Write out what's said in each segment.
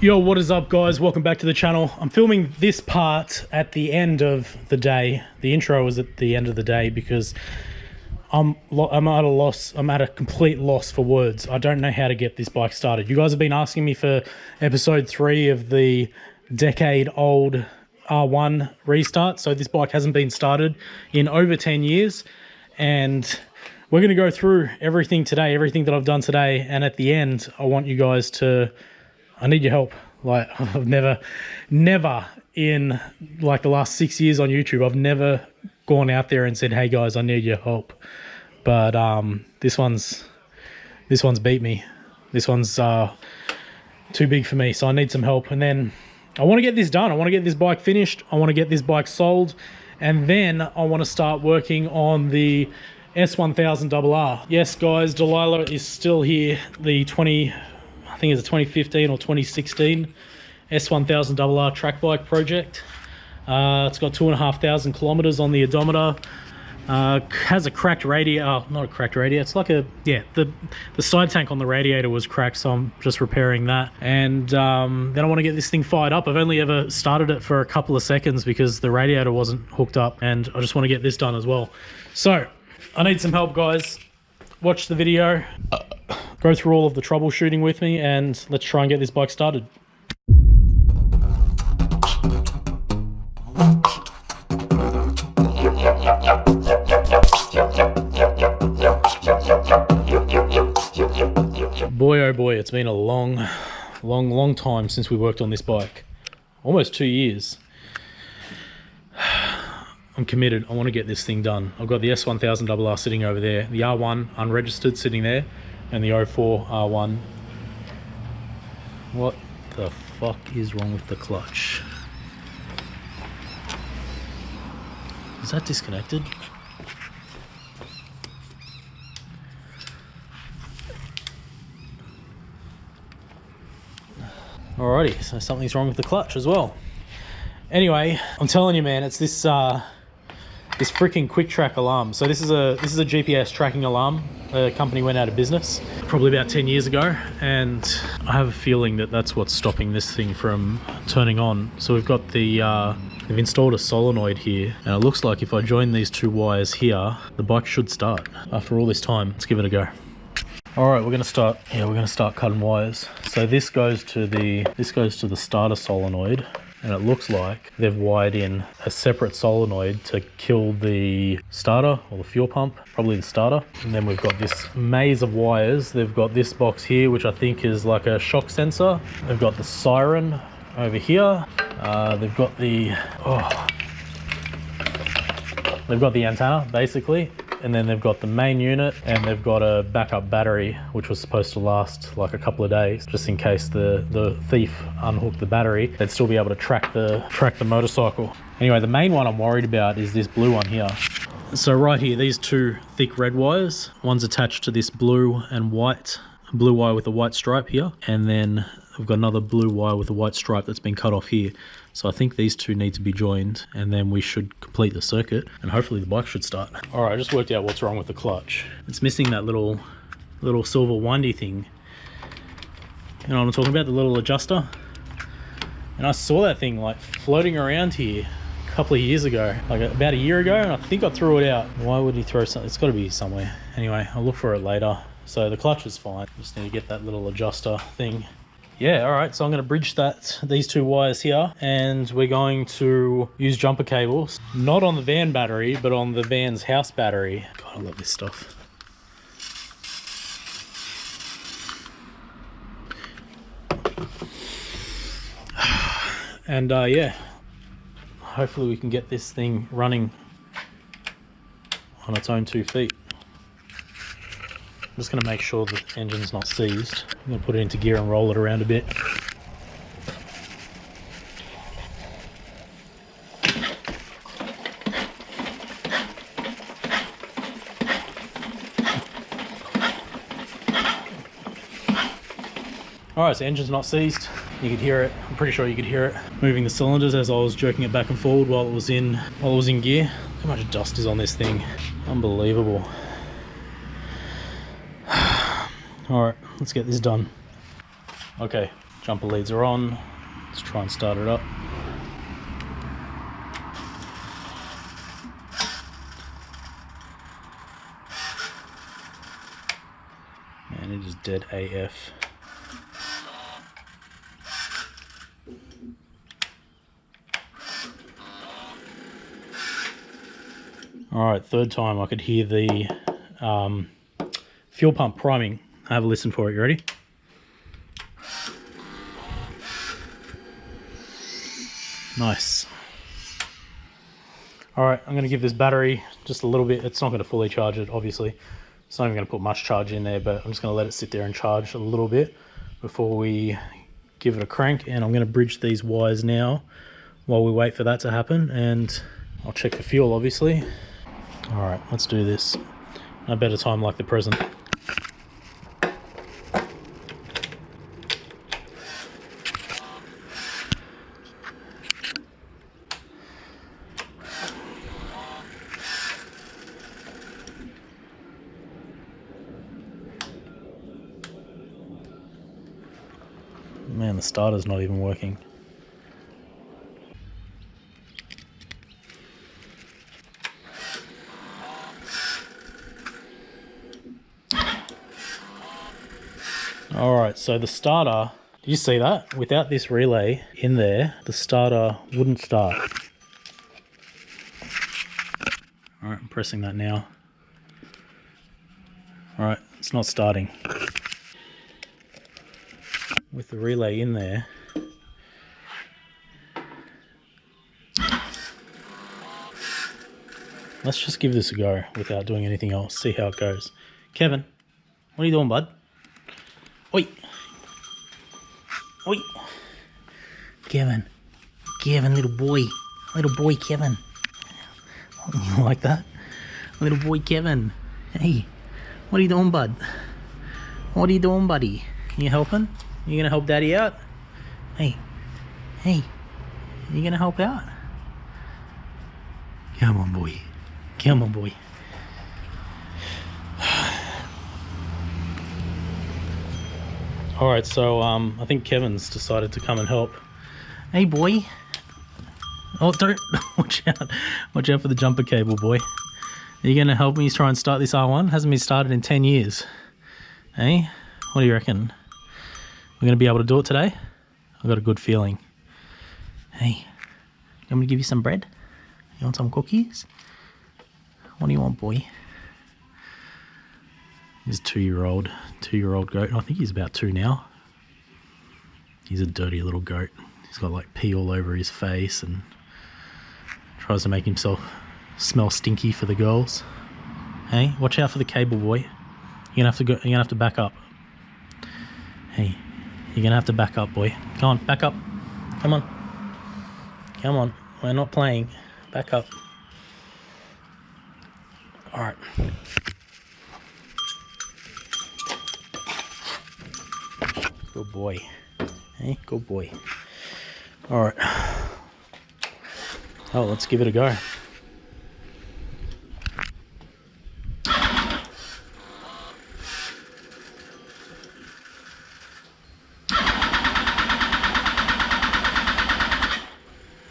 Yo, what is up guys? Welcome back to the channel. I'm filming this part at the end of the day. The intro was at the end of the day because I'm at a loss. I'm at a complete loss for words. I don't know how to get this bike started. You guys have been asking me for episode 3 of the decade-old R1 restart. So this bike hasn't been started in over 10 years. And we're going to go through everything today, everything that I've done today. And at the end, I want you guys to... I need your help. Like, I've never in like the last 6 years on YouTube, I've never gone out there and said, hey guys, I need your help. But this one's beat me. This one's too big for me, so I need some help. And then I want to get this done. I want to get this bike finished. I want to get this bike sold. And then I want to start working on the S1000RR. Yes, guys, Delilah is still here. The I think it's a 2015 or 2016 S1000RR track bike project. It's got 2,500 kilometers on the odometer. Has a cracked radiator, not a cracked radiator, it's like a, yeah, the side tank on the radiator was cracked, so I'm just repairing that. And then I want to get this thing fired up. I've only ever started it for a couple of seconds because the radiator wasn't hooked up, and I just want to get this done as well. So I need some help, guys. Watch the video, go through all of the troubleshooting with me, and let's try and get this bike started. Boy oh boy, it's been a long time since we worked on this bike. Almost 2 years. I'm committed. I want to get this thing done. I've got the S1000RR sitting over there, the R1 unregistered sitting there, and the 04 R1. What the fuck is wrong with the clutch? Is that disconnected? Alrighty, so something's wrong with the clutch as well. Anyway, I'm telling you, man, it's this this freaking quick track alarm. So this is a GPS tracking alarm. The company went out of business probably about 10 years ago, and I have a feeling that that's what's stopping this thing from turning on. So we've got the they've installed a solenoid here, and it looks like if I join these two wires here, the bike should start. After all this time, let's give it a go. All right, we're gonna start cutting wires. So this goes to the starter solenoid, and it looks like they've wired in a separate solenoid to kill the starter or the fuel pump, probably the starter. And then we've got this maze of wires. They've got this box here, which I think is like a shock sensor. They've got the siren over here. They've got the antenna basically. And then they've got the main unit, and they've got a backup battery, which was supposed to last like a couple of days, just in case the thief unhooked the battery, they'd still be able to track the motorcycle. Anyway, the main one I'm worried about is this blue one here. So right here, these two thick red wires, one's attached to this blue wire with a white stripe here, and then I've got another blue wire with a white stripe that's been cut off here. So I think these two need to be joined, and then we should complete the circuit, and hopefully the bike should start. All right, I just worked out what's wrong with the clutch. It's missing that little silver windy thing. You know what I'm talking about, the little adjuster? And I saw that thing like floating around here a couple of years ago, like about a year ago, and I think I threw it out. Why would he throw something? It's got to be somewhere. Anyway, I'll look for it later. So the clutch is fine. Just need to get that little adjuster thing. Yeah, all right, so I'm going to bridge these two wires here, and we're going to use jumper cables, not on the van battery, but on the van's house battery. God, I love this stuff. And yeah, hopefully we can get this thing running on its own 2 feet. I'm just going to make sure the engine's not seized. I'm going to put it into gear and roll it around a bit. Alright, so engine's not seized. You could hear it. I'm pretty sure you could hear it moving the cylinders as I was jerking it back and forward while it was in gear. Look how much dust is on this thing. Unbelievable. All right, let's get this done. Okay, Jumper leads are on. Let's try and start it up. Man, it is dead AF. Alright, third time I could hear the fuel pump priming. Have a listen for it, you ready? Nice. Alright, I'm going to give this battery just a little bit. It's not going to fully charge it, obviously. It's not even going to put much charge in there, but I'm just going to let it sit there and charge a little bit before we give it a crank. And I'm going to bridge these wires now while we wait for that to happen, and I'll check the fuel, obviously. Alright, let's do this. No better time like the present. Man, the starter's not even working. Alright, so the starter, did you see that? Without this relay in there, the starter wouldn't start. Alright, I'm pressing that now. Alright, it's not starting. With the relay in there, let's just give this a go without doing anything else, see how it goes. Kevin, what are you doing, bud? Oi! Oi! Kevin, little boy Kevin. You like that? Little boy Kevin. Hey, what are you doing, bud? What are you doing, buddy? You helping? You gonna help daddy out? Hey, you gonna help out? Come on, boy. Come on, boy. Alright, so I think Kevin's decided to come and help. Hey, boy. Oh, don't. Watch out. Watch out for the jumper cable, boy. Are you gonna help me try and start this R1? Hasn't been started in 10 years. Hey? What do you reckon? We're going to be able to do it today? I've got a good feeling. Hey, you want me to give you some bread? You want some cookies? What do you want, boy? He's a two-year-old goat. I think he's about 2 now. He's a dirty little goat. He's got like pee all over his face and tries to make himself smell stinky for the girls. Hey, watch out for the cable, boy. You're gonna have to back up. Hey, you're gonna have to back up, boy. Come on, back up. Come on. Come on. We're not playing. Back up. Alright. Good boy. Hey, good boy. Alright. Oh, let's give it a go.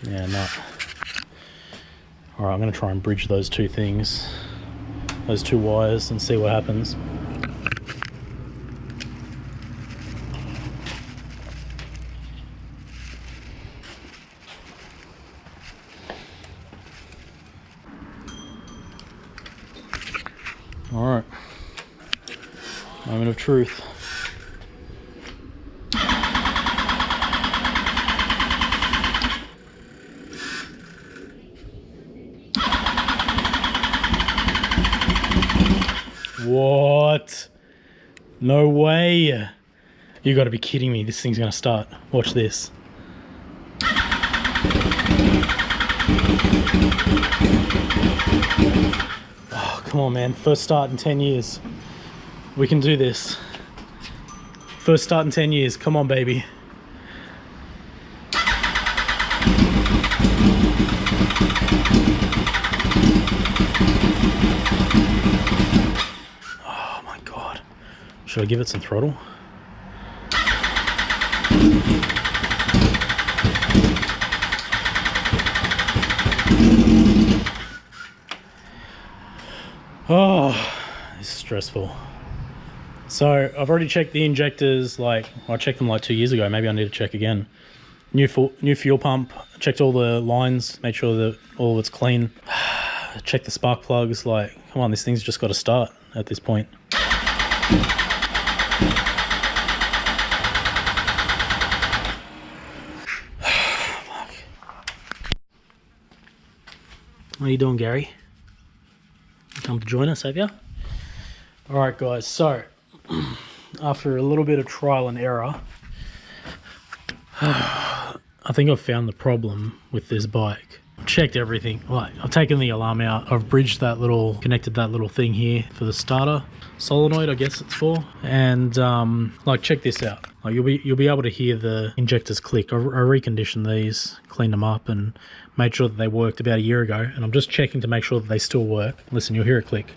Yeah, not. Alright, I'm going to try and bridge those two things, those two wires, and see what happens. Alright, moment of truth. What? No way. You got to be kidding me. This thing's going to start. Watch this. Oh, come on, man. First start in 10 years. We can do this. First start in 10 years. Come on, baby. Should I give it some throttle? stressful. So I've already checked the injectors, like I checked them like 2 years ago. Maybe I need to check again. New fuel pump, checked all the lines, made sure that all of it's clean. Check the spark plugs. Like, come on, this thing's just got to start at this point. How you doing, Gary? Come to join us, have you? All right, guys. So after a little bit of trial and error, I think I've found the problem with this bike. Checked everything. Like, I've taken the alarm out. I've bridged that little, connected that little thing here for the starter solenoid, I guess it's for. And like, check this out. Like, you'll be able to hear the injectors click. I reconditioned these, cleaned them up, and made sure that they worked about a year ago. And I'm just checking to make sure that they still work. Listen, you'll hear it click.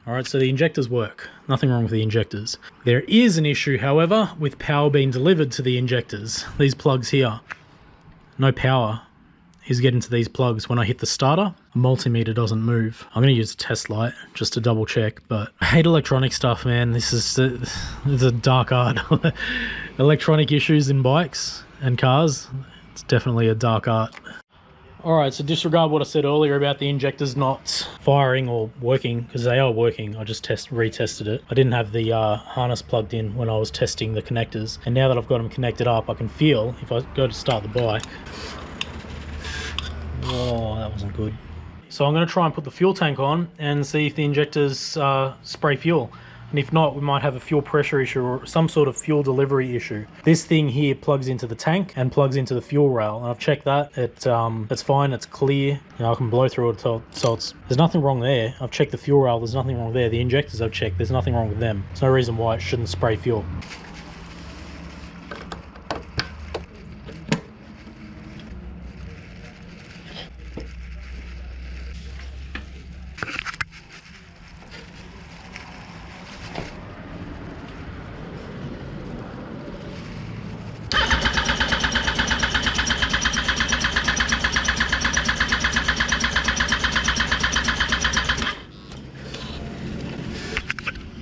All right, so the injectors work. Nothing wrong with the injectors. There is an issue, however, with power being delivered to the injectors. These plugs here, no power is getting to these plugs. When I hit the starter, the multimeter doesn't move. I'm gonna use a test light just to double check, but I hate electronic stuff, man. This is a dark art. Electronic issues in bikes and cars, it's definitely a dark art. All right, so disregard what I said earlier about the injectors not firing or working, because they are working. I just retested it. I didn't have the harness plugged in when I was testing the connectors, and now that I've got them connected up, I can feel, if I go to start the bike, oh, that wasn't good. So I'm gonna try and put the fuel tank on and see if the injectors spray fuel. And if not, we might have a fuel pressure issue or some sort of fuel delivery issue. This thing here plugs into the tank and plugs into the fuel rail. And I've checked that. It's fine, it's clear. You know, I can blow through it, so there's nothing wrong there. I've checked the fuel rail, there's nothing wrong there. The injectors I've checked, there's nothing wrong with them. There's no reason why it shouldn't spray fuel.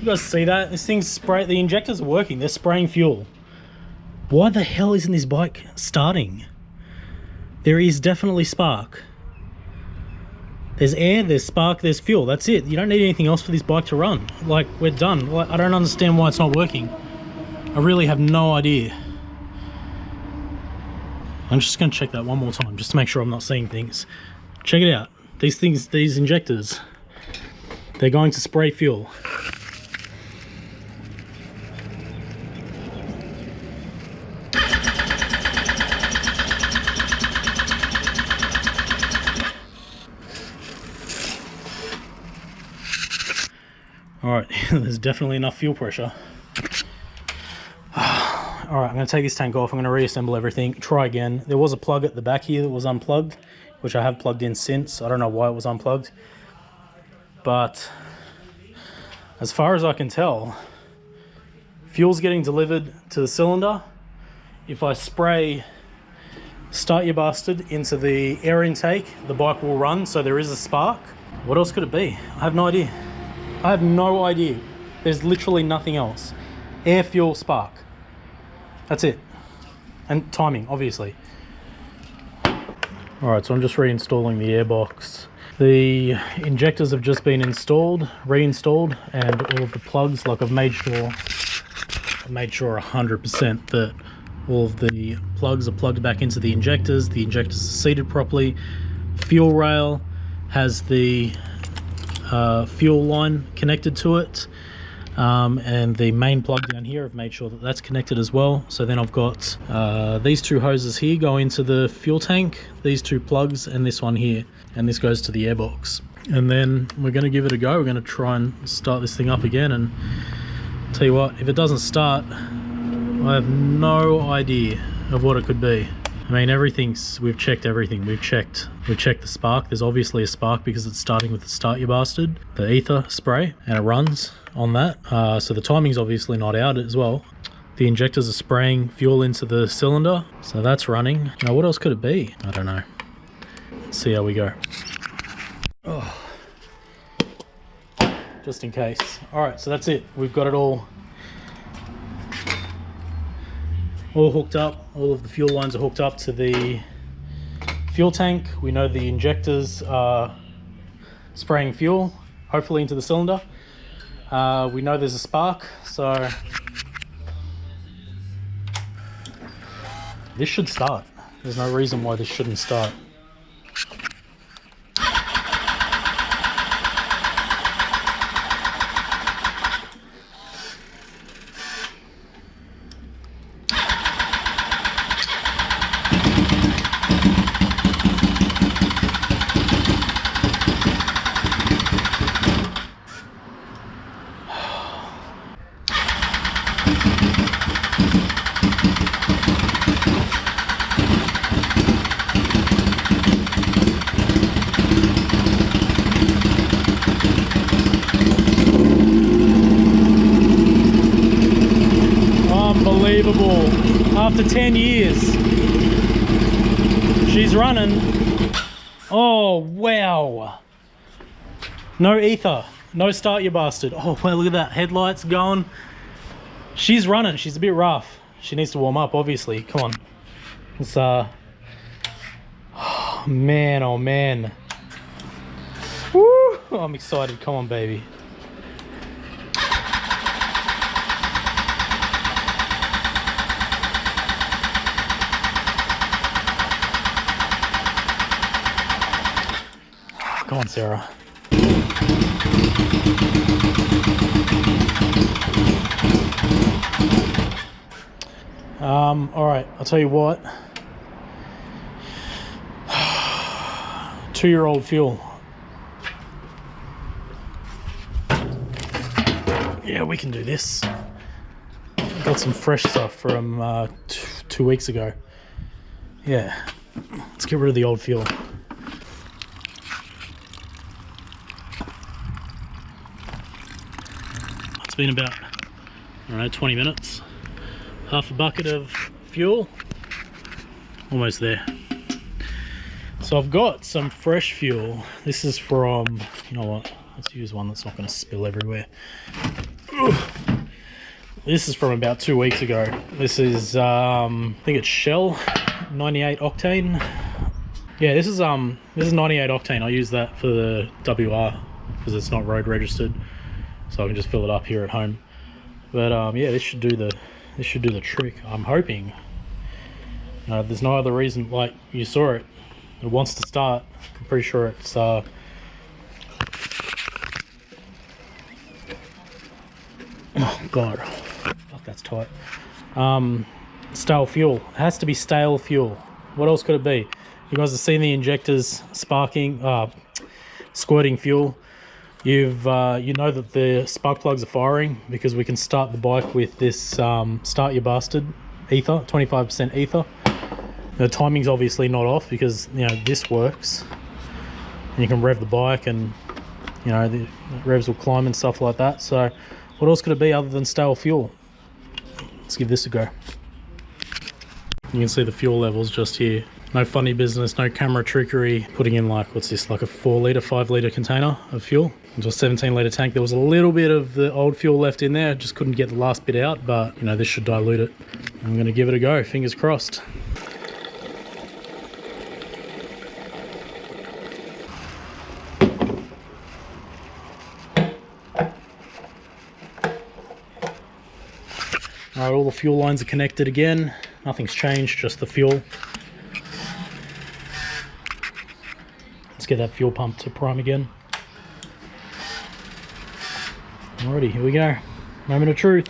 You guys see that? This thing's the injectors are working, they're spraying fuel. Why the hell isn't this bike starting? There is definitely spark. There's air, there's spark, there's fuel, that's it. You don't need anything else for this bike to run. Like, we're done. Like, I don't understand why it's not working. I really have no idea. I'm just gonna check that one more time, just to make sure I'm not seeing things. Check it out. These injectors, they're going to spray fuel. All right, there's definitely enough fuel pressure. All right, I'm gonna take this tank off. I'm gonna reassemble everything, try again. There was a plug at the back here that was unplugged, which I have plugged in since. I don't know why it was unplugged, but as far as I can tell, fuel's getting delivered to the cylinder. If I spray Start Your Bastard into the air intake, the bike will run, so there is a spark. What else could it be? I have no idea. I have no idea. There's literally nothing else. Air, fuel, spark. That's it. And timing, obviously. All right, so I'm just reinstalling the airbox. The injectors have just been reinstalled, and all of the plugs, like I've made sure 100% that all of the plugs are plugged back into the injectors. The injectors are seated properly. Fuel rail has the fuel line connected to it, and the main plug down here, I've made sure that that's connected as well. So then I've got these two hoses here go into the fuel tank, these two plugs, and this one here, and this goes to the airbox. And then we're going to give it a go. We're going to try and start this thing up again, and tell you what, if it doesn't start, I have no idea of what it could be. I mean, we've checked everything. We've checked the spark. There's obviously a spark because it's starting with the Start Your Bastard, the ether spray, and it runs on that. So the timing's obviously not out as well. The injectors are spraying fuel into the cylinder, so that's running. Now, what else could it be? I don't know. see how we go. Oh. Just in case. All right, so that's it. We've got it all hooked up. All of the fuel lines are hooked up to the fuel tank. We know the injectors are spraying fuel, hopefully into the cylinder. We know there's a spark, so this should start. There's no reason why this shouldn't start. Unbelievable. After 10 years, she's running. Oh, wow. No ether. No start, you bastard. Oh, well, look at that. Headlights going. She's running. She's a bit rough. She needs to warm up, obviously. Come on. It's, oh, man, oh, man. Woo! I'm excited. Come on, baby. Come on, Sarah. All right, I'll tell you what. 2-year-old fuel. Yeah, we can do this. Got some fresh stuff from 2 weeks ago. Yeah, let's get rid of the old fuel. It's been about, I don't know, 20 minutes. Half a bucket of fuel. Almost there. So I've got some fresh fuel. This is from, you know what, let's use one that's not going to spill everywhere. Ugh. This is from about 2 weeks ago. This is, I think it's Shell 98 octane. Yeah, this is 98 octane. I use that for the WR because it's not road registered. So I can just fill it up here at home. But yeah, this should do the trick. I'm hoping. There's no other reason. Like you saw it, it wants to start. I'm pretty sure it's oh god, fuck, that's tight. Stale fuel. It has to be stale fuel. What else could it be? You guys have seen the injectors sparking, squirting fuel. You know that the spark plugs are firing because we can start the bike with this Start Your Bastard ether, 25% ether. The timing's obviously not off because, you know, this works. And you can rev the bike and, you know, the revs will climb and stuff like that. So what else could it be other than stale fuel? Let's give this a go. You can see the fuel levels just here. No funny business, no camera trickery. Putting in like, what's this, like a 4 litre, 5 litre container of fuel into a 17 litre tank. There was a little bit of the old fuel left in there. Just couldn't get the last bit out, but you know, this should dilute it. I'm gonna give it a go, fingers crossed. All right, all the fuel lines are connected again. Nothing's changed, just the fuel. Let's get that fuel pump to prime again. Alrighty, here we go. Moment of truth.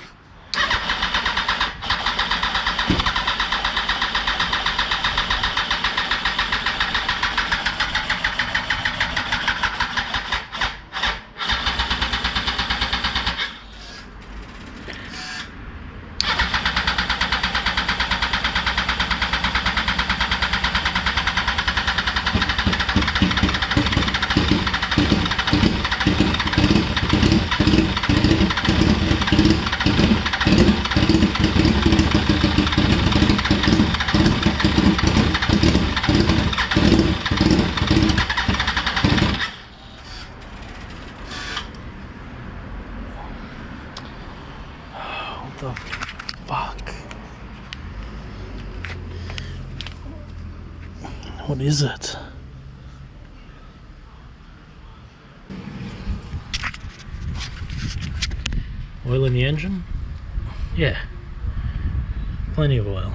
the fuck? What is it? Oil in the engine? Yeah. Plenty of oil.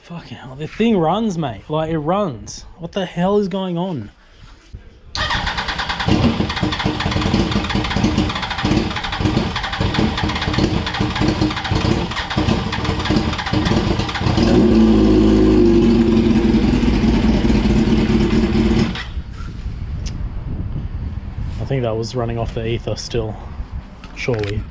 Fucking hell, the thing runs, mate. Like, it runs. What the hell is going on? I think that was running off the ether still, surely.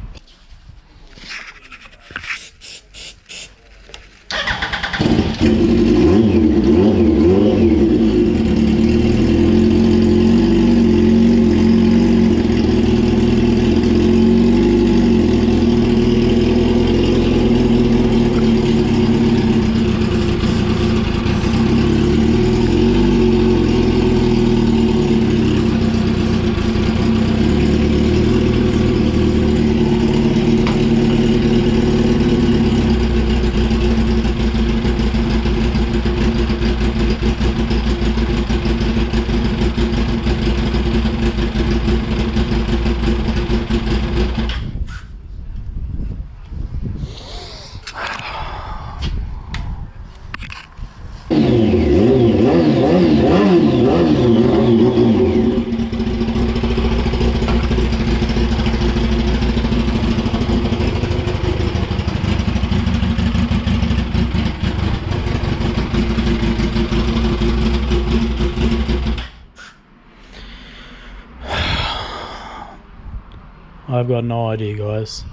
I've got no idea, guys.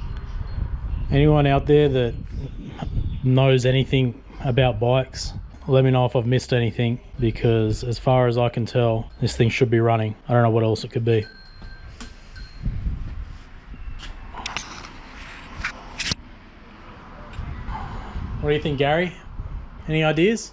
Anyone out there that knows anything about bikes, let me know if I've missed anything, because as far as I can tell, this thing should be running. I don't know what else it could be. What do you think, Gary? Any ideas?